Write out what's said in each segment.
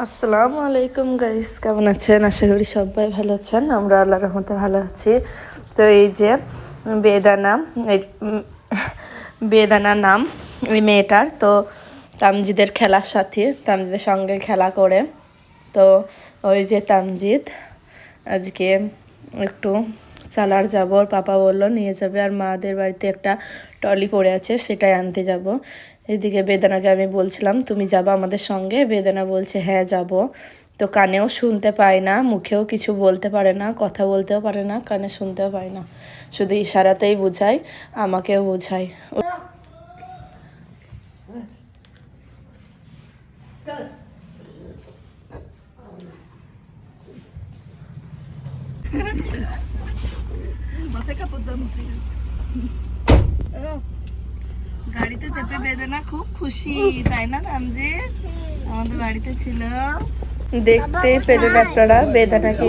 আসসালামু আলাইকুম গাইস, কেমন আছেন? আশা করি সবাই ভালো আছেন। আমরা আল্লাহর রহমতে ভালো আছি। তো এই যে বেদানা, বেদানা নাম এই মেয়েটার। তো তামজিদের খেলার সাথী, তামজিদের সঙ্গে খেলা করে। তো ওই যে তামজিদ আজকে একটু সালার যাব, ওর পাপা বললো নিয়ে যাবে। আর মাদের বাড়িতে একটা টলি পড়ে আছে, সেটাই আনতে যাব। এদিকে বেদানাকে আমি বলছিলাম তুমি যাবা আমাদের সঙ্গে। বেদানা বলছে হ্যাঁ যাব। তো কানেও শুনতে পায় না, মুখেও কিছু বলতে পারে না, কথা বলতেও পারে না, কানে শুনতেও পায় না, শুধু ইশারাতেই বোঝায়, আমাকেও বোঝায়। গাড়িতে চেপে বেদানা খুব খুশি, তাই না তামজিদ? আমাদের বাড়িতে ছিল। দেখতেই পেলেন আপনারা বেদানাকে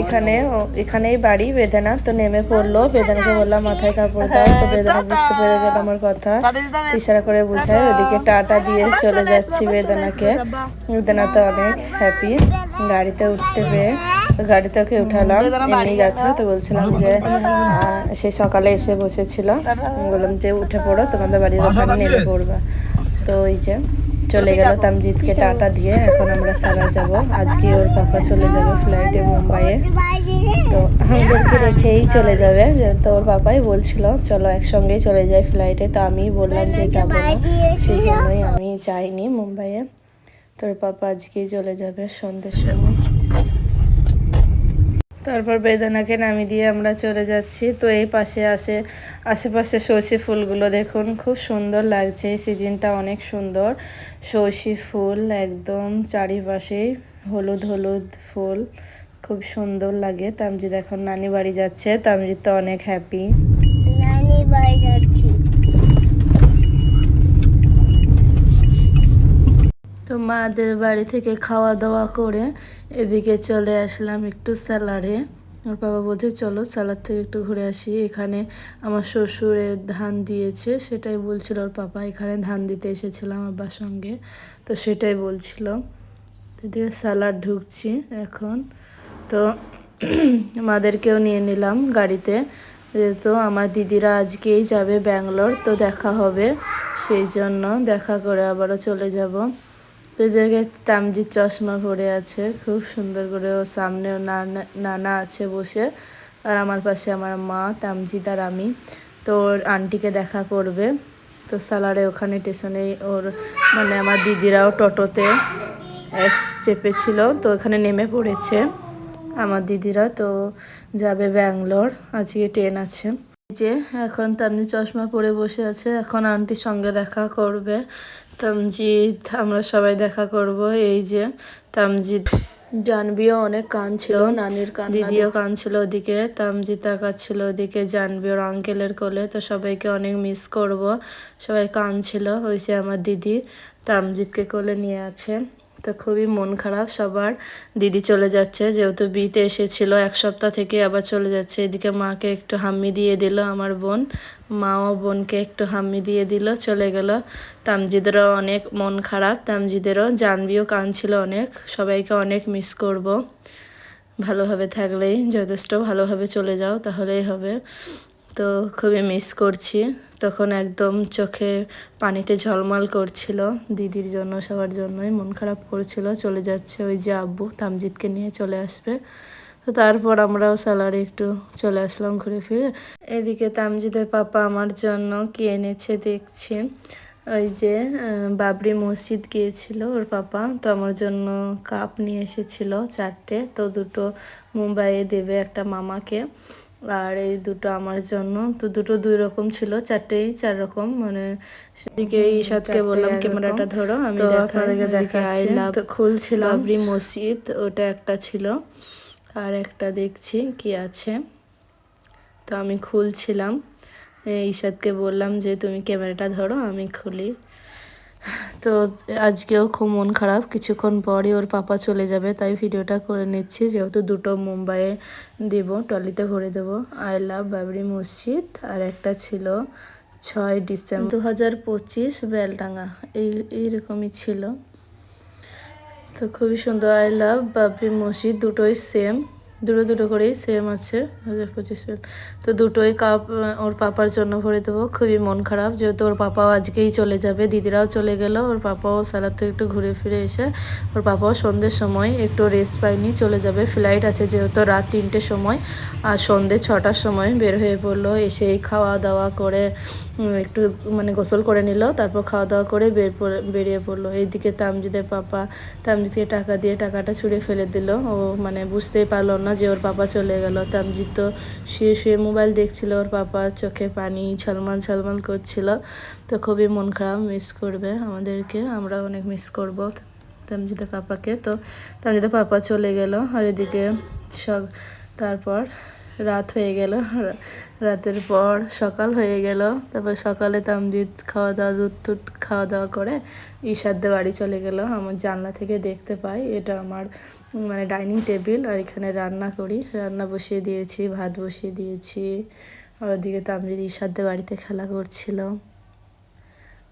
এখানেই বাড়ি। বেদানা তো নেমে পড়লো। বেদানাকে বললাম মাথায় কাপড় দাও, তো বেদানা বুঝতে পেরে গেল আমার কথা, ইশারা করে বোঝায়। ওদিকে টাটা দিয়ে চলে যাচ্ছি বেদানাকে। বেদানা তো অনেক হ্যাপি গাড়িতে উঠতে পেয়ে। গাড়িতে ওকে উঠালাম, এমনি গেছে। তো বলছিলাম যে সে সকালে এসে বসেছিল, বললাম যে উঠে পড়ো, তোমাদের বাড়ির ওখানে নেমে পড়বা। তো ওই যে চলে গেল তামজিদকে টাটা দিয়ে। এখন আমরা সারা যাব, আজকে ওর পাপা চলে যাবে ফ্লাইটে মুম্বাইয়ে। তো আমাদেরকে রেখেই চলে যাবে, তো ওর পাপাই বলছিল চলো একসঙ্গেই চলে যাই ফ্লাইটে। তো আমি বললাম যে যাবো না, সেই জন্যই আমি যাইনি মুম্বাইয়ে। তোর পাপা আজকেই চলে যাবে সন্ধ্যের সময়। তারপর বেদানাকে নামিয়ে দিয়ে আমরা চলে যাচ্ছি। তো এই পাশে আশেপাশে সর্ষে ফুলগুলো দেখুন, খুব সুন্দর লাগছে। এই সিজনটা অনেক সুন্দর, সর্ষে ফুল একদম চারিপাশে হলুদ হলুদ ফুল, খুব সুন্দর লাগে। তামজিদ এখন নানি বাড়ি যাচ্ছে। তামজিদ তো অনেক হ্যাপি, নানি বাড়ি যাচ্ছি। তো মাদের বাড়ি থেকে খাওয়া দাওয়া করে এদিকে চলে আসলাম একটু স্যালাডে। ওর বাবা বলছে চলো স্যালাড থেকে একটু ঘুরে আসি। এখানে আমার শ্বশুরের ধান দিয়েছে, সেটাই বলছিল ওর পাপা। এখানে ধান দিতে এসেছিলাম আব্বার সঙ্গে, তো সেটাই বলছিল। তো এদিকে স্যালাড ঢুকছি এখন। তো মাদেরকেও নিয়ে নিলাম গাড়িতে, যেহেতু আমার দিদিরা আজকেই যাবে ব্যাঙ্গালোর, তো দেখা হবে, সেই জন্য দেখা করে আবারও চলে যাব। তো দেখে তামজিদ চশমা পরে আছে খুব সুন্দর করে। ওর সামনেও নানা আছে বসে, আর আমার পাশে আমার মা, তামজিদ আর আমি। তো ওর আন্টিকে দেখা করবে। তো সালারে ওখানে স্টেশনে ওর মানে আমার দিদিরাও টোটোতে চেপেছিল, তো ওখানে নেমে পড়েছে আমার দিদিরা। তো যাবে ব্যাঙ্গালোর, আজকে ট্রেন আছে। যে এখন তামজিদ চশমা পরে বসে আছে, এখন আন্টির সঙ্গে দেখা করবে তামজিদ, আমরা সবাই দেখা করব। এই যে তামজিদ, জানবিও অনেক কাঁদছিল, নানির দিদিও কাঁদছিল ওদিকে, তামজিদ তাকাচ্ছিল ওদিকে, জানবি ওর আঙ্কেলের কোলে। তো সবাইকে অনেক মিস করব, সবাই কাঁদছিল। হয়েছে আমার দিদি তামজিদকে কোলে নিয়ে আছে। তো খুবই মন খারাপ সবার, দিদি চলে যাচ্ছে, যেহেতু বিতে এসেছিল 1 সপ্তাহ থেকে আবার চলে যাচ্ছে। এদিকে মাকে একটু হাম্মি দিয়ে দিল আমার বোন, মাও বোনকে একটু হাম্মি দিয়ে দিল, চলে গেল। তামজিদেরও অনেক মন খারাপ, তামজিদেরও, জানবিও কাঁদছিল অনেক। সবাইকে অনেক মিস করব, ভালোভাবে থাকলেই যথেষ্ট, ভালোভাবে চলে যাও তাহলেই হবে। তো খুবই মিস করছি। তখন একদম চোখে পানিতে ঝলমল করছিল, দিদির জন্য সবার জন্যই মন খারাপ করছিল। চলে যাচ্ছে, ওই যে আব্বু তামজিদকে নিয়ে চলে আসবে। তো তারপর আমরাও স্যালারি একটু চলে আসলাম ঘুরে ফিরে। এদিকে তামজিদের পাপা আমার জন্য কি এনেছে দেখছি। ওই যে বাবরি মসজিদ গিয়েছিল ওর পাপা, তো আমার জন্য কাপ নিয়ে এসেছিল 4টে। তো 2টো মুম্বাইয়ে দেবে, একটা মামাকে, আর এই 2টো আমার জন্য। তো 2টো 2 রকম ছিল, 4টেই 4 রকম। মানে সেদিকে ঈশাদকে বললাম ক্যামেরাটা ধরো, আমি আপনাদেরকে দেখাচ্ছি। তো খুলছিলাম বাবরি মসজিদ, ওটা একটা ছিল, আর একটা দেখছি কি আছে। তো আমি খুলছিলাম, ঈশাদকে বললাম যে তুমি ক্যামেরাটা ধরো, আমি খুলি। তো আজকেও খুব মন খারাপ, কিছুক্ষণ পরই ওর পাপা চলে যাবে, তাই ভিডিওটা করে নিচ্ছি। যেহেতু 2টো মুম্বাইয়ে দেব, ট্রলিতে ভরে দেবো। আই লাভ বাবরি মসজিদ, আর একটা ছিল 6 ডিসেম্বর 2025 বেলডাঙ্গা, এইরকমই ছিল। তো তো খুবই সুন্দর। আই লাভ বাবরি মসজিদ, দুটোই সেম, দুটো দুটো করেই সেম আছে 2025। তো দুটোই কাপ ওর পাপার জন্য ভরে দেবো। খুবই মন খারাপ, যেহেতু ওর পাপাও আজকেই চলে যাবে, দিদিরাও চলে গেল, ওর পাপাও সালাদ থেকে একটু ঘুরে ফিরে এসে ওর পাপাও সন্ধ্যের সময় একটু রেস্ট পায়নি, চলে যাবে। ফ্লাইট আছে যেহেতু রাত 3টের সময়, আর সন্ধ্যে 6টার সময় বের হয়ে পড়লো। এসেই খাওয়া দাওয়া করে একটু মানে গোসল করে নিল, তারপর খাওয়া দাওয়া করে বেরিয়ে পড়লো। এইদিকে তামজিদের পাপা তামজিদকে টাকা দিয়ে টাকাটা ছুঁড়ে ফেলে দিল। ও মানে বুঝতেই পারলো না যে ওর পাপা চলে গেল। তামজিদ তো শুয়ে শুয়ে মোবাইল দেখছিল, ওর পাপা চোখে পানি ঝলমল ঝলমল করছিল। তো খুবই মন খারাপ, মিস করবে আমাদেরকে, আমরা অনেক মিস করব তামজিদের পাপাকে। তো তামজিদের পাপা চলে গেল, আর এদিকে তারপর রাত হয়ে গেল, রাতের পর সকাল হয়ে গেল। তারপর সকালে তামজিদ খাওয়া দাওয়া দুধ টুধ খাওয়া দাওয়া করে ঈশাদের বাড়ি চলে গেল। আমার জানলা থেকে দেখতে পাই, এটা আমার মানে ডাইনিং টেবিল, আর এখানে রান্না করি, রান্না বসিয়ে দিয়েছি, ভাত বসিয়ে দিয়েছি। আর ওদিকে তামজিদ ঈশাদের বাড়িতে খেলা করছিল,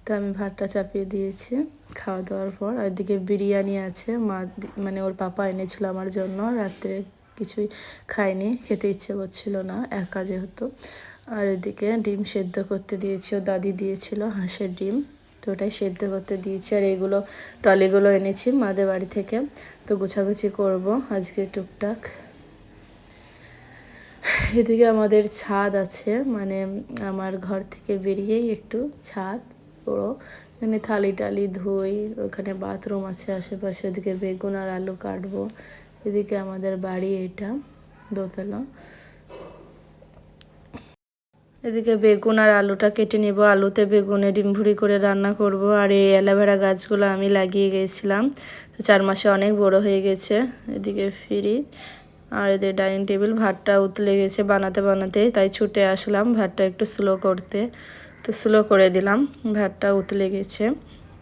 তো আমি ভাতটা চাপিয়ে দিয়েছি খাওয়া দাওয়ার পর। আর এদিকে বিরিয়ানি আছে, মানে ওর পাপা এনেছিল আমার জন্য, রাত্রে কিছুই খাইনি, খেতে ইচ্ছে করছিল না একা যেহেতু। আর এদিকে ডিম সেদ্ধ করতে দিয়েছি, ও দাদি দিয়েছিল হাঁসের ডিম, তো ওটাই সেদ্ধ করতে দিয়েছি। আর এইগুলো টলিগুলো এনেছি মাদের বাড়ি থেকে, তো গোছাগুছি করব আজকে টুকটাক। এদিকে আমাদের ছাদ আছে, মানে আমার ঘর থেকে বেরিয়েই একটু ছাদ পুরো, এখানে থালি টালি ধুই, ওখানে বাথরুম আছে আশেপাশে। ওদিকে বেগুন আর আলু কাটবো। এদিকে আমাদের বাড়ি, এটা দোতলা। এদিকে বেগুন আর আলুটা কেটে নেব, আলুতে বেগুনে ডিম ভুড়ি করে রান্না করব। আর এই অ্যালোভেরা গাছগুলো আমি লাগিয়ে গিয়েছিলাম, তো 4 মাসে অনেক বড় হয়ে গেছে। এদিকে ফ্রিজ, আর এদের ডাইনিং টেবিল। ভাতটা উতলে গেছে বানাতে বানাতে, তাই ছুটে আসলাম ভাতটা একটু স্লো করতে, তো স্লো করে দিলাম, ভাতটা উতলে গেছে।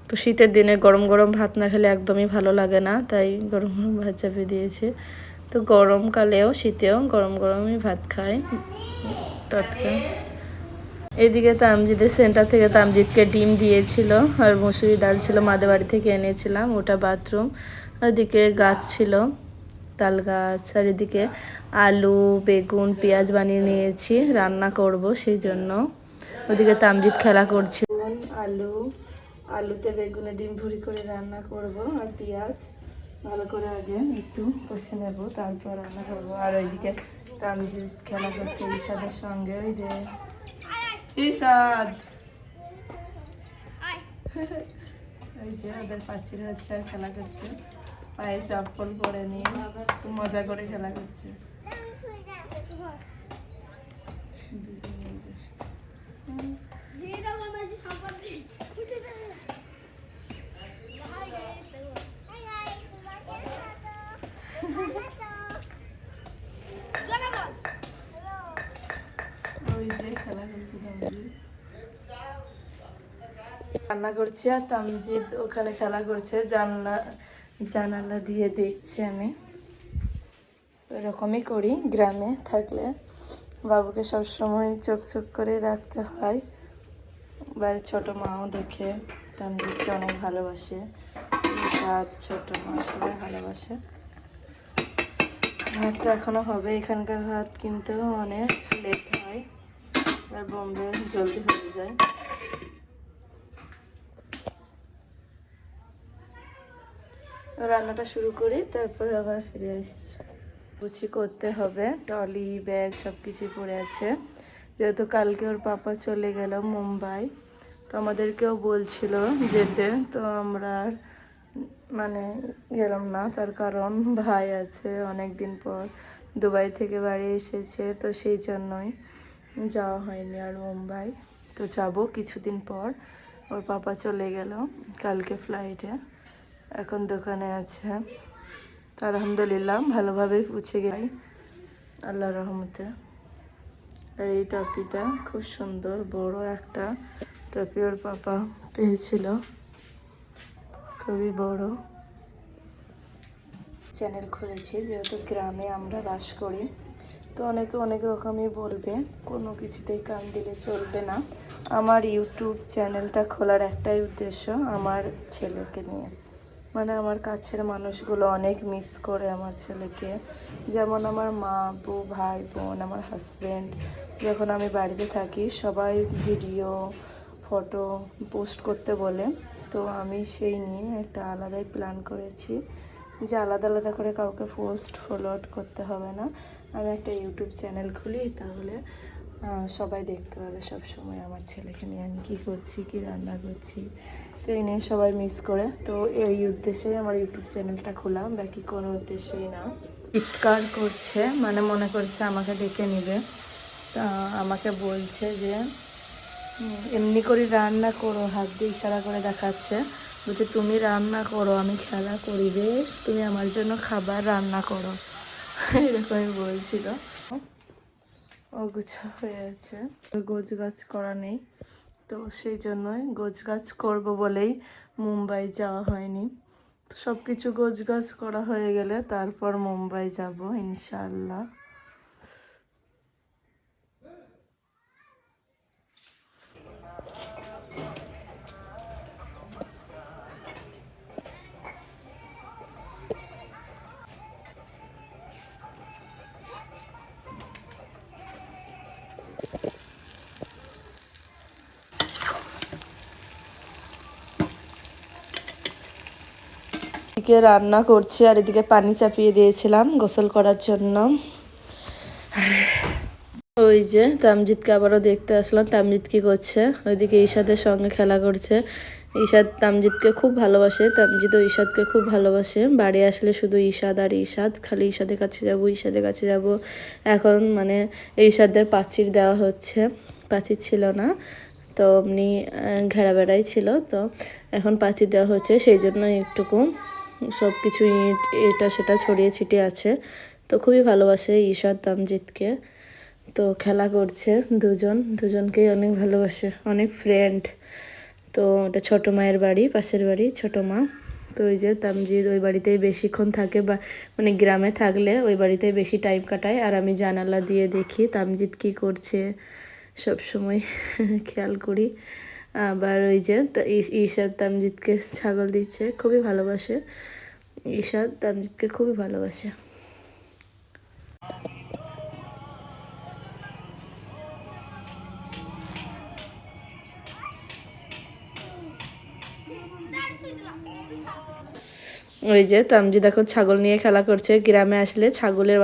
তো শীতের দিনে গরম গরম ভাত না খেলে একদমই ভালো লাগে না, তাই গরম গরম ভাত চাপিয়ে দিয়েছে। তো গরমকালেও শীতেও গরম গরমই ভাত খাই টাটকা। এদিকে তামজিদের সেন্টার থেকে তামজিদকে ডিম দিয়েছিল, আর মুসুরি ডাল ছিল মাদের বাড়ি থেকে এনেছিলাম, ওটা বাথরুম। ওদিকে গাছ ছিল, তাল গাছ। আর এদিকে আলু বেগুন পেঁয়াজ বানিয়ে নিয়েছি, রান্না করব সেই জন্য। ওদিকে তামজিদ খেলা করছে। আলুতে বেগুনে ডিম ভুড়ি করে রান্না করব, আর পেঁয়াজ ভালো করে আগে একটু কষে নেব, তারপর রান্না করবো। আর ওইদিকে তামজিদ খেলা করছে ঈশাদের সঙ্গে, ওই যে ঈশাদ ওই যে ওদের পাচির হচ্ছে আর খেলা করছে, পায়ে চপ্পল পরে নিয়ে খুব মজা করে খেলা করছে। ওই যে খেলা করছে তামজিদ, রান্না করছি, আর তামজিদ ওখানে খেলা করছে, জানালা দিয়ে দেখছি আমি। এরকমই করি গ্রামে থাকলে, বাবুকে সবসময় চোখ চোখ করে রাখতে হয়। বাড়ির ছোটো মাও দেখে তামজিদকে অনেক ভালোবাসে, ছোটো মা সবাই ভালোবাসে। ভাতটা এখনো হবে, এখানকার ভাত কিন্তু অনেক লেট হয়, আর বোম্বে জলদি হয়ে যায়। রান্নাটা শুরু করি, তারপর আবার ফিরে আসছি। গুছি করতে হবে, ট্রলি ব্যাগ সব কিছুই পড়ে আছে, যেহেতু কালকে ওর পাপা চলে গেল মুম্বাই, তো আমাদেরকেও বলছিল যেতে, তো আমরা মানে গেলাম না। তার কারণ ভাই আছে, অনেক দিন পর দুবাই থেকে বাড়ি এসেছে, তো সেই জন্যই যাওয়া হয়নি আর মুম্বাই। তো যাব কিছুদিন পর, ওর পাপা চলে গেল কালকে ফ্লাইটে, এখন দোকানে আছে। তো আলহামদুলিল্লাহ ভালোভাবেই পৌঁছে গেল আল্লাহর রহমতে। আর এই টপিটা খুব সুন্দর, বড় একটা টপি ওর পাপা পেয়েছিল, খুবই বড়। চ্যানেল খুলেছি যেহেতু গ্রামে আমরা বাস করি, তো অনেকে অনেক রকমই বলবে, কোনো কিছুতেই কান দিলে চলবে না। আমার ইউটিউব চ্যানেলটা খোলার একটাই উদ্দেশ্য, আমার ছেলেকে নিয়ে, মানে আমার কাছের মানুষগুলো অনেক মিস করে আমার ছেলেকে, যেমন আমার মা, আব্বু, ভাই, বোন, আমার হাজব্যান্ড। যখন আমি বাড়িতে থাকি সবাই ভিডিও, ফটো পোস্ট করতে বলে, তো আমি সেই নিয়ে একটা আলাদাই প্ল্যান করেছি যে আলাদা আলাদা করে কাউকে পোস্ট ফরওয়ার্ড করতে হবে না। আমি একটা ইউটিউব চ্যানেল খুলি, তাহলে সবাই দেখতে পাবে সব সময় আমার ছেলেকে নিয়ে আমি কী করছি, কী রান্না করছি। তো এই নিয়ে সবাই মিস করে, তো এই উদ্দেশ্যেই আমার ইউটিউব চ্যানেলটা খোলা, বাকি কোনো উদ্দেশ্যেই না। চিৎকার করছে, মানে মনে করছে আমাকে ডেকে নেবে। তা আমাকে বলছে যে এমনি করে রান্না করো, হাত দিয়ে ইশারা করে দেখাচ্ছে, বলছে তুমি রান্না করো, আমি খেলা করি, বেশ তুমি আমার জন্য খাবার রান্না করো, এরকমই বলছিল। অগুছ হয়ে আছে, গোছ গাছ করা নেই, তো সেই জন্যই গোছ গাছ করবো বলেই মুম্বাই যাওয়া হয়নি। তো সব কিছু গোছ গাছ করা হয়ে গেলে তারপর মুম্বাই যাব ইনশাআল্লাহ। এদিকে রান্না করছি আর এদিকে পানি চাপিয়ে দিয়েছিলাম গোসল করার জন্য। ওই যে তামজিৎকে আবারও দেখতে আসলাম, তামজিৎ কি করছে, ওইদিকে ঈশাদের সঙ্গে খেলা করছে। ঈশাদ তামজিৎকে খুব ভালোবাসে, তামজিৎও ঈশাদকে খুব ভালোবাসে। বাড়ি আসলে শুধু ঈশাদ আর ঈশাদ, খালি ঈশাদের কাছে যাব, ঈশাদের কাছে যাব। এখন মানে ঈশাদের প্রাচীর দেওয়া হচ্ছে, প্রাচীর ছিল না তো এমনি ঘেরা বেড়াই ছিল, তো এখন প্রাচীর দেওয়া হচ্ছে, সেই জন্য একটুকু সব কিছু ইট এটা সেটা ছড়িয়ে ছিটিয়ে আছে। তো খুবই ভালোবাসে ঈশাদ তামজিৎকে, তো খেলা করছে, দুজনকেই অনেক ভালোবাসে, অনেক ফ্রেন্ড। তো ওটা ছোটো মায়ের বাড়ি, পাশের বাড়ি ছোটো মা। তো ওই যে তামজিৎ ওই বাড়িতেই বেশিক্ষণ থাকে, বা মানে গ্রামে থাকলে ওই বাড়িতেই বেশি টাইম কাটায়, আর আমি জানালা দিয়ে দেখি তামজিৎ কী করছে সব সময় খেয়াল করি। আবার ওই যে ঈশাদ তামজিৎকে ছাগল দিচ্ছে, খুবই ভালোবাসে, ঈশাদ তামজিৎকে খুবই ভালোবাসে। ওই যে তামজিৎ এখন ছাগল নিয়ে খেলা করছে, গ্রামে আসলে ছাগলের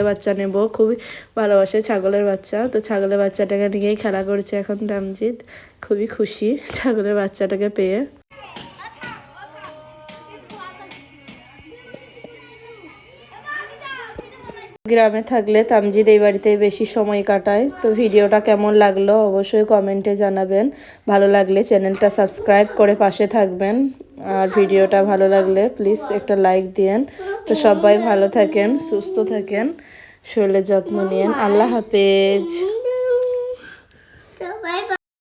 বাচ্চা নেব, খুবই ভালোবাসে ছাগলের বাচ্চা, তো ছাগলের বাচ্চাটাকে নিয়েই খেলা করছে এখন তামজিৎ, খুবই খুশি ছাগলের বাচ্চাটাকে পেয়ে। গ্রামে থাকলে তামজিৎ এই বাড়িতেই বেশি সময় কাটায়। তো ভিডিওটা কেমন লাগলো অবশ্যই কমেন্টে জানাবেন, ভালো লাগলে চ্যানেলটা সাবস্ক্রাইব করে পাশে থাকবেন, আর ভিডিওটা ভালো লাগলে প্লিজ একটা লাইক দিয়েন। তো সবাই ভালো থাকেন, সুস্থ থাকেন, শরীরের যত্ন নিন, আল্লাহ হাফেজ।